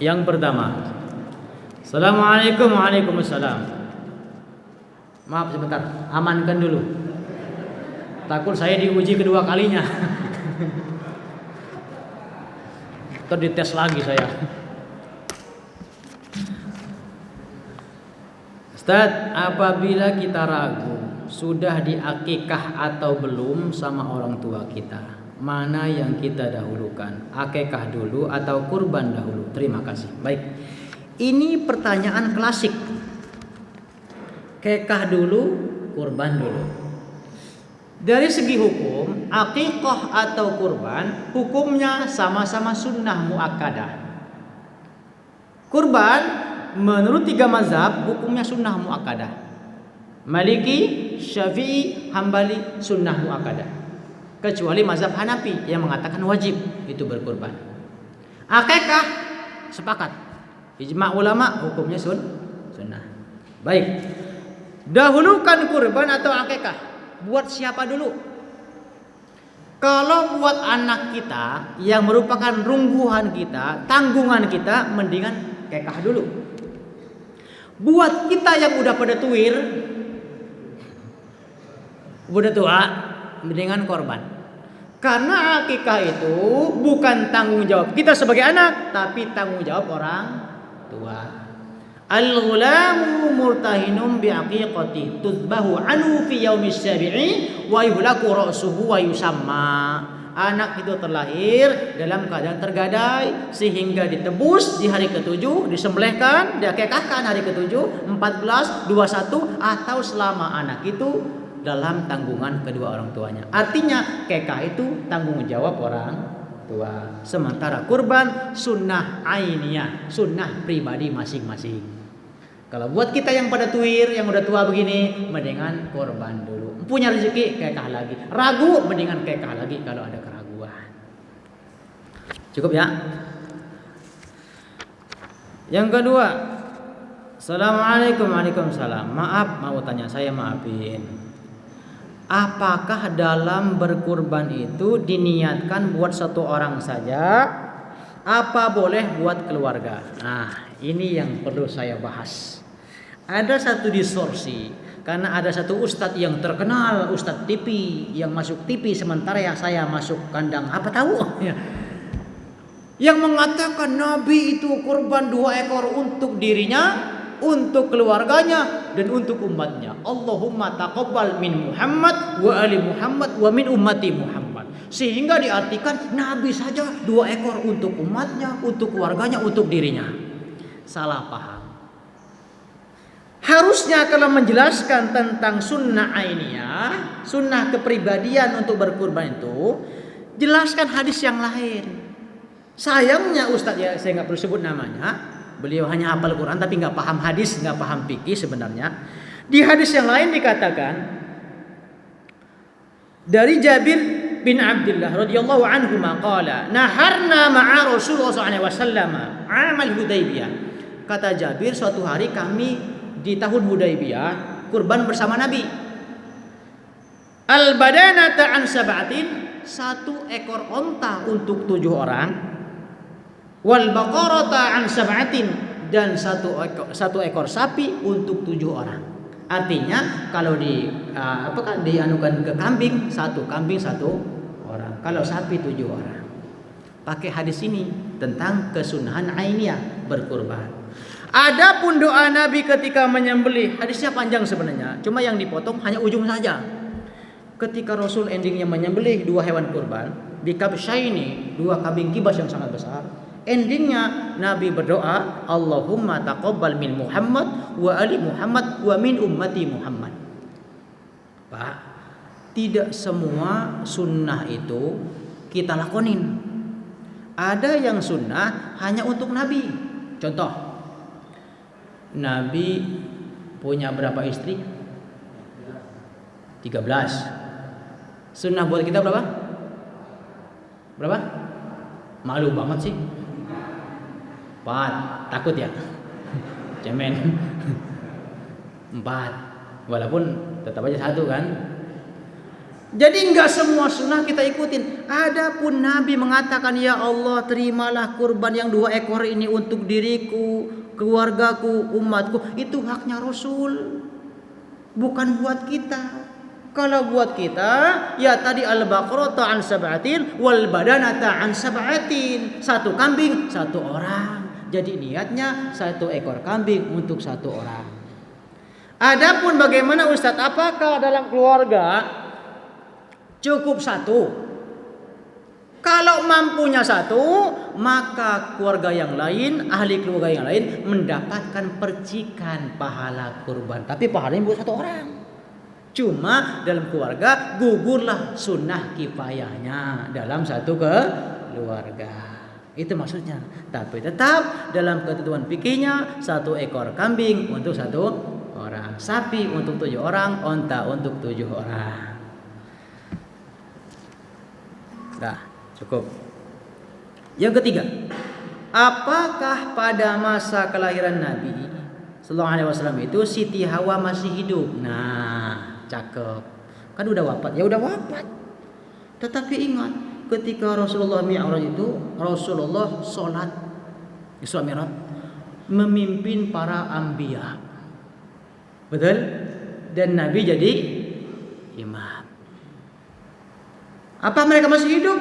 Yang pertama, Assalamualaikum. Waalaikumsalam. Maaf sebentar, amankan dulu. Takut saya diuji kedua kalinya. Atau dites lagi saya. Ustaz, apabila kita ragu sudah diakikah atau belum sama orang tua kita, mana yang kita dahulukan? Akikah dulu atau kurban dahulu? Terima kasih. Baik. Ini pertanyaan klasik. Akikah dulu, kurban dulu. Dari segi hukum, akikah atau kurban hukumnya sama-sama sunnah muakkadah. Kurban menurut 3 mazhab hukumnya sunnah muakkadah. Maliki, Syafi'i, Hambali sunnah muakkadah. Kecuali mazhab Hanafi yang mengatakan wajib itu berkurban. Akikah sepakat. Ijma' ulama hukumnya sunnah. Baik. Dahulukan kurban atau akikah? Buat siapa dulu? Kalau buat anak kita yang merupakan rungguhan kita, tanggungan kita, mendingan akikah dulu. Buat kita yang udah pada tuir, udah tua, mendingan korban. Karena akikah itu bukan tanggung jawab kita sebagai anak, tapi tanggung jawab orang tua. Al-ghulamu murtahinum bi'aqiqati tudbahu anhu fi yaumis sabi'i wa yuhlaku ra'suhu wa yusamma. Anak itu terlahir dalam keadaan tergadai sehingga ditebus di hari ke-7, disembelihkan, diakikahkan hari ke-7, 14, 21 atau selama anak itu dalam tanggungan kedua orang tuanya. Artinya akikah itu tanggung jawab orang tua. Sementara kurban sunnah ainiyah, sunnah pribadi masing-masing. Kalau buat kita yang pada tuir, yang udah tua begini, mendingan korban dulu. Punya rezeki, akikah lagi. Ragu, mendingan akikah lagi kalau ada keraguan. Cukup ya? Yang kedua, Assalamualaikum. Waalaikumsalam. Maaf, mau tanya, saya maafin. Apakah dalam berkurban itu diniatkan buat satu orang saja? Apa boleh buat keluarga? Nah, ini yang perlu saya bahas. Ada satu distorsi karena ada satu ustadz yang terkenal, ustadz TV yang masuk TV sementara yang saya masuk kandang apa tahu ya. Yang mengatakan Nabi itu kurban 2 ekor untuk dirinya, untuk keluarganya dan untuk umatnya. Allahumma taqabbal min Muhammad wa ali Muhammad wa min ummati Muhammad. Sehingga diartikan Nabi saja 2 ekor untuk umatnya, untuk keluarganya, untuk dirinya. Salah paham. Harusnya kalau menjelaskan tentang sunnah ainiyah, sunnah kepribadian untuk berkurban itu, jelaskan hadis yang lain. Sayangnya Ustadz ya, saya nggak perlu sebut namanya, beliau hanya hafal Quran tapi nggak paham hadis, nggak paham fikih sebenarnya. Di hadis yang lain dikatakan dari Jabir bin Abdullah radhiyallahu anhu qala naharna ma'a Rasulullah sallallahu alaihi wasallam amal Hudaybiyah. Kata Jabir, suatu hari kami di tahun Hudaybiyah kurban bersama Nabi. Al-badanata an sab'atin, 1 ekor onta untuk 7 orang. Wal baqarata an sab'atin, dan 1 ekor sapi untuk 7 orang. Artinya kalau dianukan ke kambing, 1 kambing 1 orang. Kalau sapi 7 orang. Pakai hadis ini tentang kesunahan ainiyah berkurban. Adapun doa Nabi ketika menyembelih, hadisnya panjang sebenarnya, cuma yang dipotong hanya ujung saja. Ketika Rasul endingnya menyembelih 2 hewan kurban, bikabsyaini, 2 kambing kibas yang sangat besar. Endingnya Nabi berdoa, Allahumma taqabbal min Muhammad wa ali Muhammad wa min ummati Muhammad. Pak, tidak semua sunnah itu kita lakonin. Ada yang sunnah hanya untuk Nabi. Contoh, Nabi punya berapa istri? 13. Sunnah buat kita berapa? Berapa? Malu banget sih. 4. Takut ya? Cemen. 4. Walaupun tetap aja 1 kan? Jadi enggak semua sunnah kita ikutin. Adapun Nabi mengatakan, ya Allah terimalah kurban yang 2 ekor ini untuk diriku, keluargaku, umatku. Itu haknya Rasul, bukan buat kita. Kalau buat kita, ya tadi al-baqarata an sab'atin wal badanata an sab'atin. 1 kambing 1 orang. Jadi niatnya 1 ekor kambing untuk 1 orang. Adapun bagaimana Ustadz, apakah dalam keluarga cukup 1? Kalau mampunya 1, maka keluarga yang lain, ahli keluarga yang lain mendapatkan percikan pahala kurban. Tapi pahalanya buat 1 orang. Cuma dalam keluarga gugurlah sunnah kifayahnya dalam 1 keluarga. Itu maksudnya. Tapi tetap dalam ketentuan fikihnya 1 ekor kambing untuk 1 orang, sapi untuk 7 orang, onta untuk 7 orang. Nah, cukup. Yang ketiga, apakah pada masa kelahiran Nabi Sallallahu Alaihi Wasallam itu Siti Hawa masih hidup? Nah, cakep. Kan udah wafat, ya udah wafat. Tetapi ingat, ketika Rasulullah Mi'raj itu, Rasulullah sholat Isra Mi'raj memimpin para anbiya. Betul? Dan Nabi jadi imam. Apa mereka masih hidup?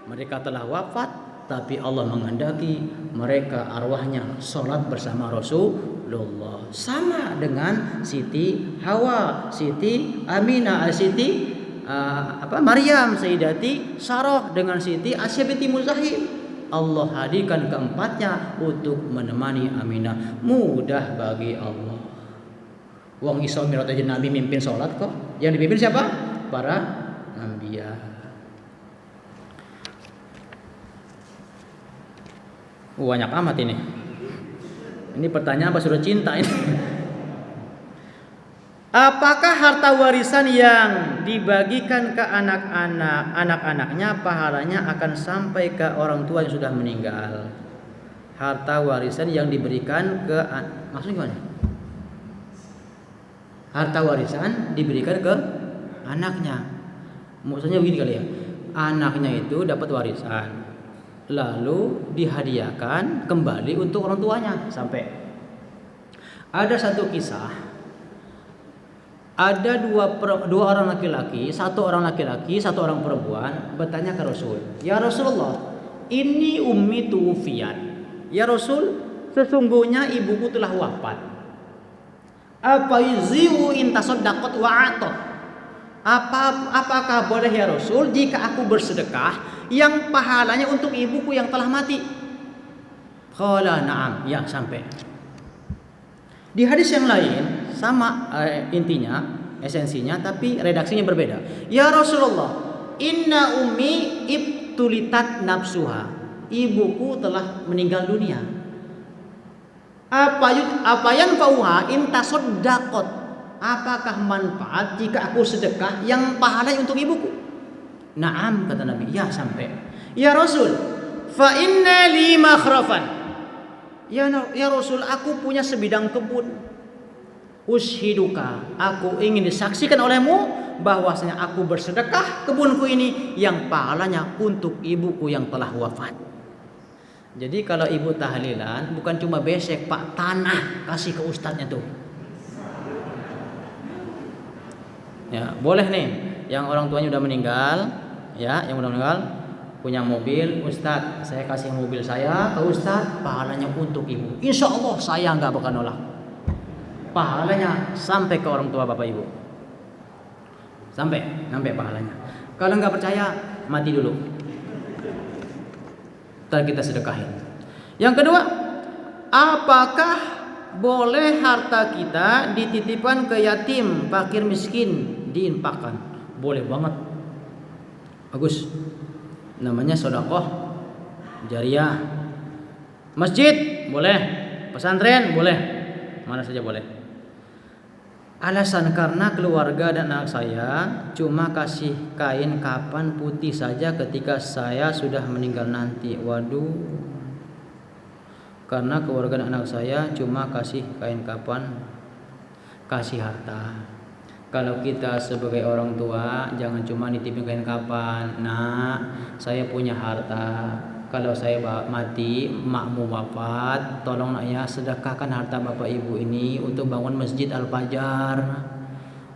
Mereka telah wafat, tapi Allah menghendaki mereka arwahnya sholat bersama Rasulullah. Sama dengan Siti Hawa, Siti Aminah, Siti Maryam, Sayyidati Sarah dengan Siti Asya binti Muzahim. Allah hadirkan keempatnya untuk menemani Aminah. Mudah bagi Allah. Wong Isra Mi'raj aja Nabi mimpin sholat kok. Yang dipimpin siapa? Para anbiya. Banyak amat ini. Ini pertanyaan apa sudah cinta ini? Apakah harta warisan yang dibagikan ke anak-anaknya pahalanya akan sampai ke orang tua yang sudah meninggal? Harta warisan yang diberikan ke maksudnya gimana? Harta warisan diberikan ke anaknya. Maksudnya begini kali ya. Anaknya itu dapat warisan, lalu dihadiahkan kembali untuk orang tuanya. Sampai ada satu kisah, ada dua orang laki-laki, 1 orang laki-laki, 1 orang perempuan bertanya ke Rasul, ya Rasulullah, ini ummi tuwfiyat. Ya Rasul, sesungguhnya ibuku telah wafat. Apa yuziu in tasaddaqat wa atat? Apakah boleh ya Rasul jika aku bersedekah yang pahalanya untuk ibuku yang telah mati? Qala na'am, ya sampai. Di hadis yang lain sama intinya, esensinya, tapi redaksinya berbeda. Ya Rasulullah, inna ummi ibtulitat nafsuha. Ibuku telah meninggal dunia. Apa yang fauha intasoddaqot? Apakah manfaat jika aku sedekah yang pahalanya untuk ibuku? Naam, kata Nabi. Ya sampai. Ya Rasul, fa inna li makhrafan. Ya Rasul, aku punya sebidang kebun. Ushiduka, aku ingin disaksikan olehmu bahwasanya aku bersedekah kebunku ini yang pahalanya untuk ibuku yang telah wafat. Jadi kalau ibu tahlilan bukan cuma besek, Pak, tanah kasih ke ustadznya tuh. Ya, boleh nih yang orang tuanya udah meninggal, ya, yang udah meninggal punya mobil, Ustadz, saya kasih mobil saya ke Ustadz, pahalanya untuk ibu. Insya Allah saya nggak bakal nolak. Pahalanya sampai ke orang tua bapak ibu. Sampai pahalanya. Kalau nggak percaya, mati dulu. Ntar kita sedekahin. Yang kedua, apakah boleh harta kita dititipkan ke yatim, fakir, miskin, diinfakkan? Boleh banget. Bagus. Namanya sedekah jariyah. Masjid boleh, pesantren boleh, mana saja boleh. Alasan karena keluarga dan anak saya cuma kasih kain kapan putih saja ketika saya sudah meninggal nanti. Waduh. Karena keluarga dan anak saya cuma kasih kain kapan, kasih harta. Kalau kita sebagai orang tua jangan cuma nitipin kain kapan. Nah, saya punya harta. Kalau saya mati, makmu wafat, tolong nak ya sedekahkan harta bapak ibu ini untuk bangun masjid Al-Fajar.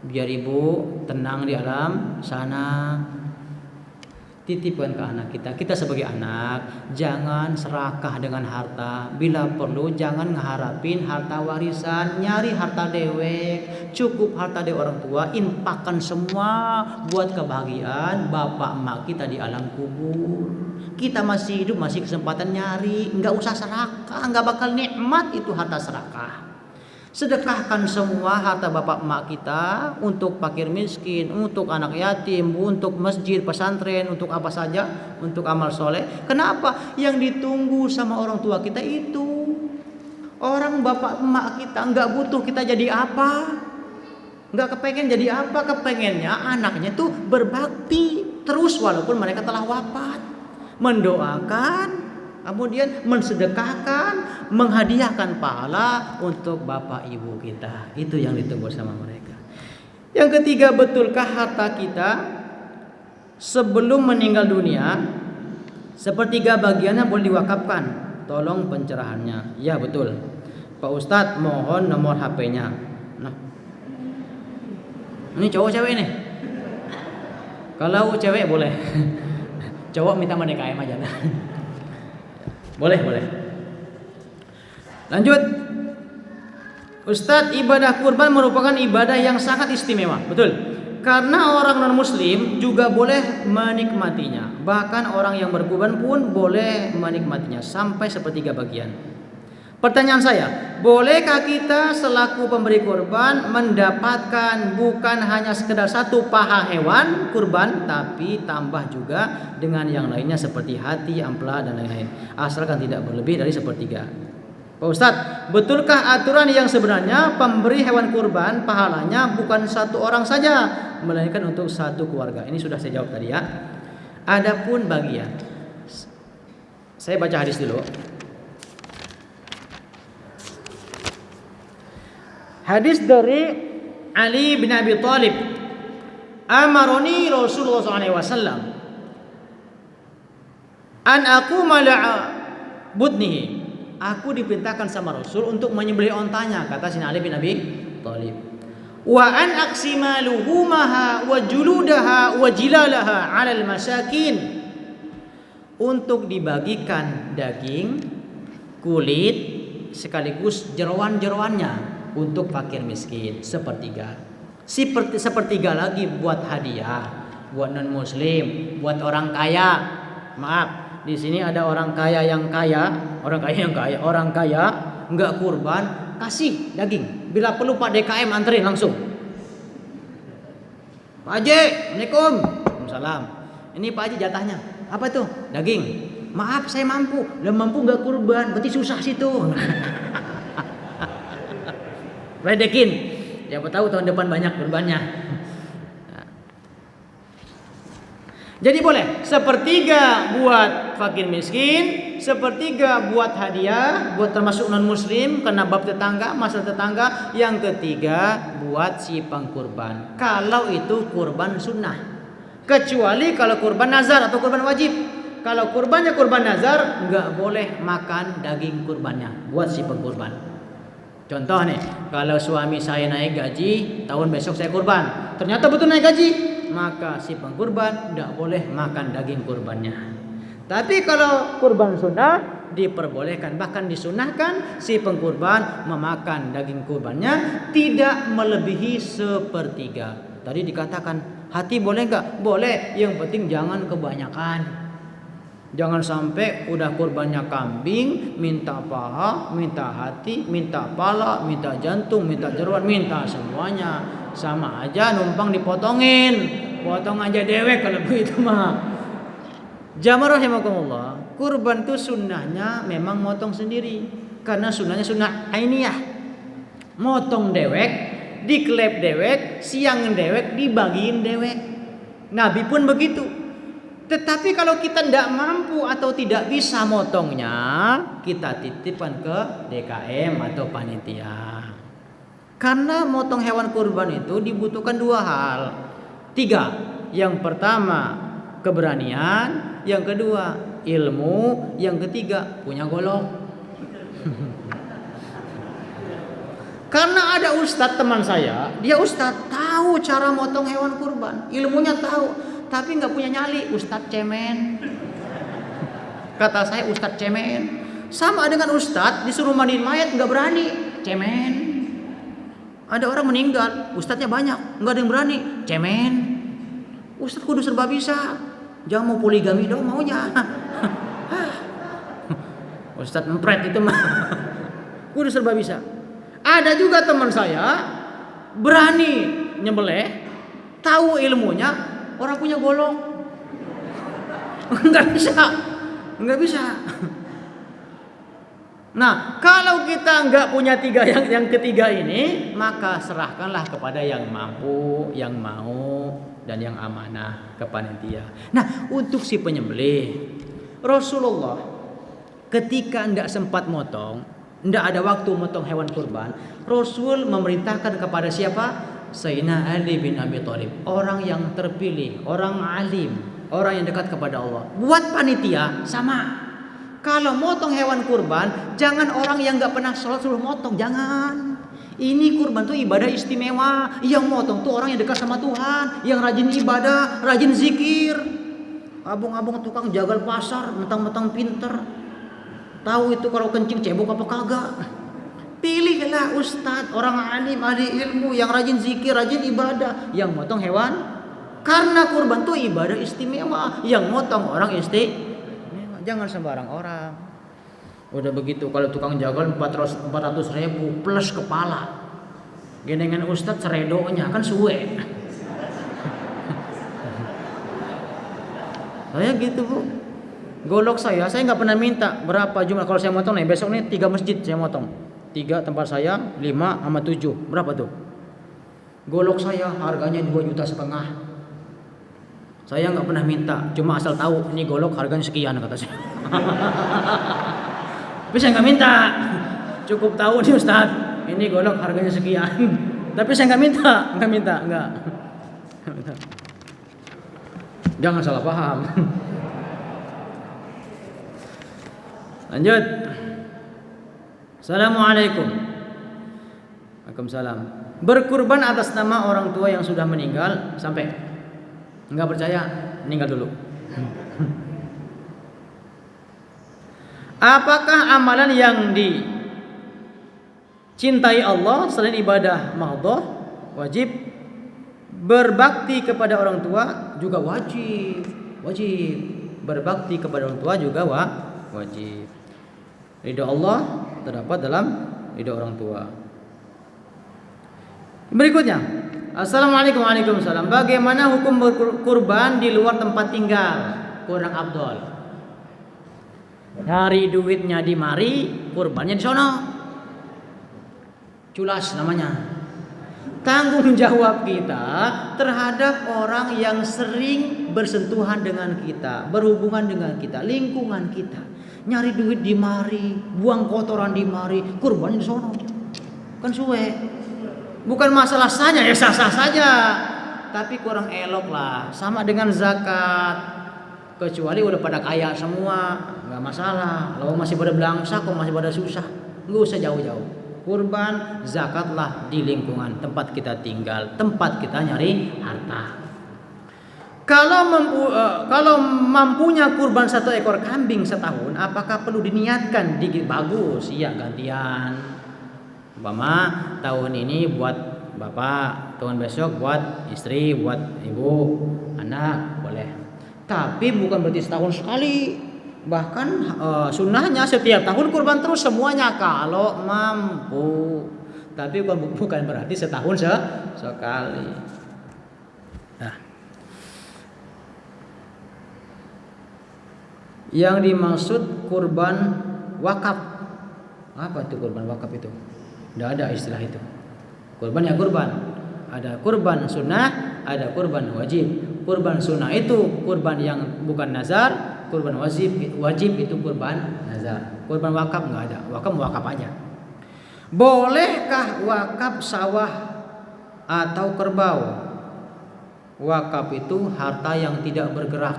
Biar ibu tenang di alam sana. Titipkan ke anak kita. Kita sebagai anak jangan serakah dengan harta. Bila perlu jangan ngeharapin harta warisan, nyari harta dewek. Cukup harta dari orang tua, infakkan semua buat kebahagiaan bapak emak kita di alam kubur. Kita masih hidup, masih kesempatan nyari, nggak usah serakah, nggak bakal nikmat itu harta serakah. Sedekahkan semua harta bapak emak kita untuk fakir miskin, untuk anak yatim, untuk masjid, pesantren, untuk apa saja, untuk amal soleh. Kenapa? Yang ditunggu sama orang tua kita itu orang bapak emak kita nggak butuh kita jadi apa, nggak kepengen jadi apa, kepengennya anaknya tuh berbakti terus walaupun mereka telah wafat, mendoakan, kemudian mensedekahkan, menghadiahkan pahala untuk bapak ibu kita. Itu yang ditunggu sama mereka. Yang ketiga, betulkah harta kita sebelum meninggal dunia sepertiga bagiannya boleh diwakafkan? Tolong pencerahannya. Ya betul. Pak Ustadz mohon nomor HP-nya. Nah, ini cowok cewek nih. Kalau cewek boleh. Cowok minta sama DKM aja. Boleh. Lanjut. Ustadz, ibadah kurban merupakan ibadah yang sangat istimewa. Betul. Karena orang non muslim juga boleh menikmatinya. Bahkan orang yang berkurban pun boleh menikmatinya sampai sepertiga bagian. Pertanyaan saya, bolehkah kita selaku pemberi kurban mendapatkan bukan hanya sekedar satu paha hewan kurban, tapi tambah juga dengan yang lainnya seperti hati, ampela dan lain-lain, asalkan tidak berlebih dari sepertiga? Pak Ustadz, betulkah aturan yang sebenarnya pemberi hewan kurban pahalanya bukan satu orang saja, melainkan untuk satu keluarga? Ini sudah saya jawab tadi ya. Adapun bagian, saya baca hadis dulu. Hadis dari Ali bin Abi Thalib. Amaroni Rasulullah SAW an aquma la'a budnihi. Aku diperintahkan sama Rasul untuk menyembelih ontanya, kata Sina Ali bin Abi Thalib. Wa an aqsima luhumaha wa juludaha wa jilalaha 'alal masakin. Untuk dibagikan daging, kulit sekaligus jeroan-jeroannya untuk fakir miskin sepertiga. Sepertiga lagi buat hadiah, buat non muslim, buat orang kaya. Maaf, di sini ada orang kaya nggak kurban, kasih daging. Bila perlu Pak DKM anterin langsung. Pak Haji, Assalamualaikum. Waalaikumsalam. Ini Pak Haji jatahnya. Apa tuh? Daging. Maaf, saya mampu. Lah mampu nggak kurban, berarti susah situ. Ledekin, siapa tahu tahun depan banyak kurbannya. Jadi boleh sepertiga buat fakir miskin, sepertiga buat hadiah, buat termasuk non muslim karena bab tetangga, masalah tetangga. Yang ketiga buat si pengkurban. Kalau itu kurban sunnah, kecuali kalau kurban nazar atau kurban wajib. Kalau kurbannya kurban nazar, nggak boleh makan daging kurbannya buat si pengkurban. Contoh nih, kalau suami saya naik gaji, tahun besok saya kurban, ternyata betul naik gaji, maka si pengkurban tidak boleh makan daging kurbannya. Tapi kalau kurban sunnah diperbolehkan, bahkan disunahkan si pengkurban memakan daging kurbannya tidak melebihi sepertiga. Tadi dikatakan hati boleh nggak? Boleh, yang penting jangan kebanyakan. Jangan sampai udah kurbannya kambing, minta paha, minta hati, minta pala, minta jantung, minta jeroan, minta semuanya. Sama aja numpang dipotongin. Potong aja dewek kalau begitu mah. Jamaah rahimakumullah, kurban itu sunnahnya memang motong sendiri. Karena sunnahnya sunnah ainiyah. Motong dewek, diklep dewek, siang dewek, dibagiin dewek. Nabi pun begitu. Tetapi kalau kita tidak mampu atau tidak bisa motongnya, kita titipkan ke DKM atau panitia. Karena motong hewan kurban itu dibutuhkan 2 hal. 3. Yang pertama keberanian, yang kedua ilmu, yang ketiga punya golok. Karena ada ustadz teman saya, dia ustadz tahu cara motong hewan kurban, ilmunya tahu, tapi nggak punya nyali, ustadz cemen. Kata saya ustadz cemen. Sama dengan ustadz disuruh mandiin mayat nggak berani, cemen. Ada orang meninggal, ustadznya banyak, nggak ada yang berani, cemen. Ustadz kudu serba bisa, jangan mau poligami dong maunya. Ustadz empret itu mah, kudu serba bisa. Ada juga teman saya berani nyembelih, tahu ilmunya, orang punya golok, nggak bisa. Nah, kalau kita nggak punya 3 yang ketiga ini, maka serahkanlah kepada yang mampu, yang mau, dan yang amanah ke panitia. Nah, untuk si penyembelih, Rasulullah ketika nggak sempat motong, nggak ada waktu motong hewan kurban, Rasul memerintahkan kepada siapa? Sayyidina Ali bin Abi Thalib, orang yang terpilih, orang alim, orang yang dekat kepada Allah. Buat panitia sama. Kalau motong hewan kurban, jangan orang yang nggak pernah sholat suruh motong, jangan. Ini kurban tuh ibadah istimewa. Yang motong tuh orang yang dekat sama Tuhan, yang rajin ibadah, rajin zikir. Abang-abang tukang jagal pasar, mentang-mentang pinter, tahu itu kalau kencing cebok apa kagak. Pilihlah ustadz, orang alim, ahli ilmu, yang rajin zikir, rajin ibadah, yang motong hewan. Karena kurban tuh ibadah istimewa, yang motong orang istimewa. Jangan sembarang orang. Udah begitu kalau tukang jagal 400 ribu plus kepala, genengan ustadz seredonya kan suwe. Saya gitu bu, golok saya nggak pernah minta berapa jumlah. Kalau saya motong nih besok nih 3 masjid saya motong, 3 tempat saya, 5 sama 7, berapa tuh? Golok saya harganya 2,5 juta. Saya nggak pernah minta, cuma asal tahu ini golok harganya sekian kata saya. Tapi saya nggak minta, cukup tahu nih Ustadz, ini golok harganya sekian. Tapi saya nggak minta. Jangan salah paham. Lanjut. Assalamualaikum. Waalaikumsalam. Berkurban atas nama orang tua yang sudah meninggal sampai. Enggak percaya, meninggal dulu. Apakah amalan yang dicintai Allah selain ibadah mahdhah wajib? Berbakti kepada orang tua juga wajib. Berbakti kepada orang tua juga wajib. Ridha Allah terdapat dalam ridha orang tua. Berikutnya, Assalamualaikum. Waalaikumsalam. Bagaimana hukum berkurban di luar tempat tinggal? Kurang afdol. Cari duitnya di mari, kurbannya di sono. Culas namanya. Tanggung jawab kita terhadap orang yang sering bersentuhan dengan kita, berhubungan dengan kita, lingkungan kita. Nyari duit di mari, buang kotoran di mari, kurbannya di sono. Kan suwe. Bukan masalah saja, ya sah-sah saja, tapi kurang elok lah. Sama dengan zakat, kecuali udah pada kaya semua, nggak masalah. Kalau masih pada belangsa, kok masih pada susah, nggak usah jauh-jauh. Kurban, zakatlah di lingkungan tempat kita tinggal, tempat kita nyari harta. Kalau mampunya kurban 1 ekor kambing setahun, apakah perlu diniatkan? Bagus, iya gantian. Umpama tahun ini buat bapak, tahun besok buat istri, buat ibu, anak, boleh. Tapi bukan berarti setahun sekali. Bahkan sunnahnya setiap tahun kurban terus semuanya kalau mampu. Tapi bukan berarti setahun sekali. Nah, yang dimaksud kurban wakaf, apa itu kurban wakaf itu? Tidak ada istilah itu. Kurban ya kurban. Ada kurban sunnah, ada kurban wajib. Kurban sunnah itu kurban yang bukan nazar. Kurban wajib itu kurban nazar. Kurban wakaf nggak ada. Wakaf aja. Bolehkah wakaf sawah atau kerbau? Wakaf itu harta yang tidak bergerak.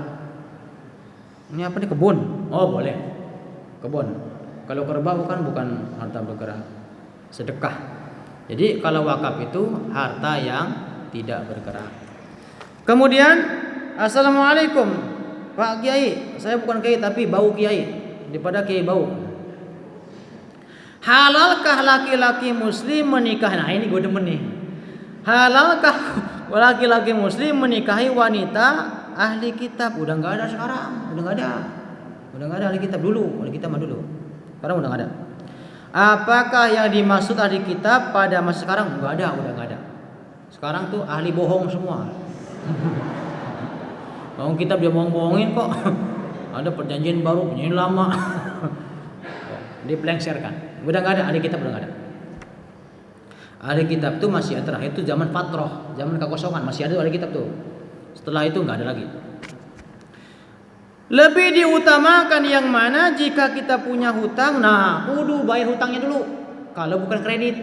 Ini apa nih, kebun? Oh boleh, kebun. Kalau kerbau kan bukan harta bergerak, sedekah. Jadi kalau wakaf itu harta yang tidak bergerak. Kemudian, assalamualaikum Pak Kiai, saya bukan Kiai tapi bau Kiai, daripada Kiai bau. Halalkah laki-laki muslim menikahi? Nah ini gue demen nih. Halalkah laki-laki muslim menikahi wanita ahli kitab? Udah nggak ada sekarang, udah nggak ada ahli kitab dulu, ahli kitab mah dulu. Sekarang udah nggak ada. Apakah yang dimaksud ahli kitab pada masa sekarang? Nggak ada, udah nggak ada. Sekarang tuh ahli bohong semua. Bohong kitab dia bohong-bohongin kok. Ada perjanjian baru, perjanjian lama. Dipelengserkan. Udah nggak ada, ahli kitab udah nggak ada. Ahli kitab tuh masih terakhir itu zaman fatroh, zaman kekosongan masih ada ahli kitab tuh. Setelah itu nggak ada lagi. Lebih diutamakan yang mana jika kita punya hutang? Nah, kudu bayar hutangnya dulu. Kalau bukan kredit.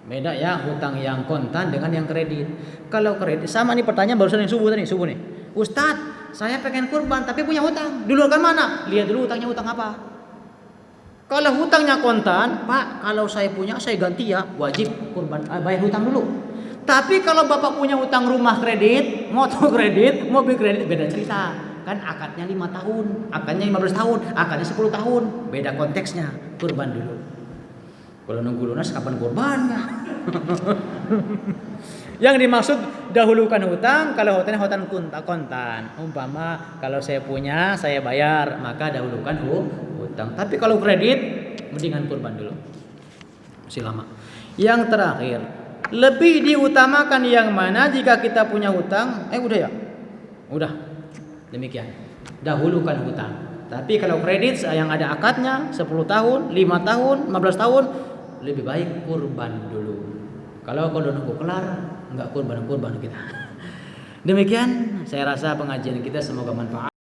Beda ya hutang yang kontan dengan yang kredit. Kalau kredit sama nih, pertanyaan barusan yang subuh nih. Ustadz, saya pengen kurban tapi punya hutang. Dulu kan mana? Lihat dulu hutangnya hutang apa. Kalau hutangnya kontan, Pak, kalau saya punya saya ganti ya, wajib kurban, bayar hutang dulu. Tapi kalau Bapak punya hutang rumah kredit, motor kredit, mobil kredit, beda cerita. Kan akadnya 5 tahun, akadnya 15 tahun, akadnya 10 tahun. Beda konteksnya, kurban dulu. Kalau nunggu lunas kapan kurbannya? Yang dimaksud dahulukan hutang, kalau hutangnya hutang kontan. Umpama kalau saya punya, saya bayar, maka dahulukan hutang. Tapi kalau kredit, mendingan kurban dulu. Masih lama. Yang terakhir, lebih diutamakan yang mana jika kita punya hutang? Udah ya? Udah. Demikian. Dahulukan hutang. Tapi kalau kredit yang ada akadnya 10 tahun, 5 tahun, 15 tahun, lebih baik kurban dulu. Kalau nunggu kelar, enggak kurban kita. Demikian saya rasa pengajian kita semoga manfaat.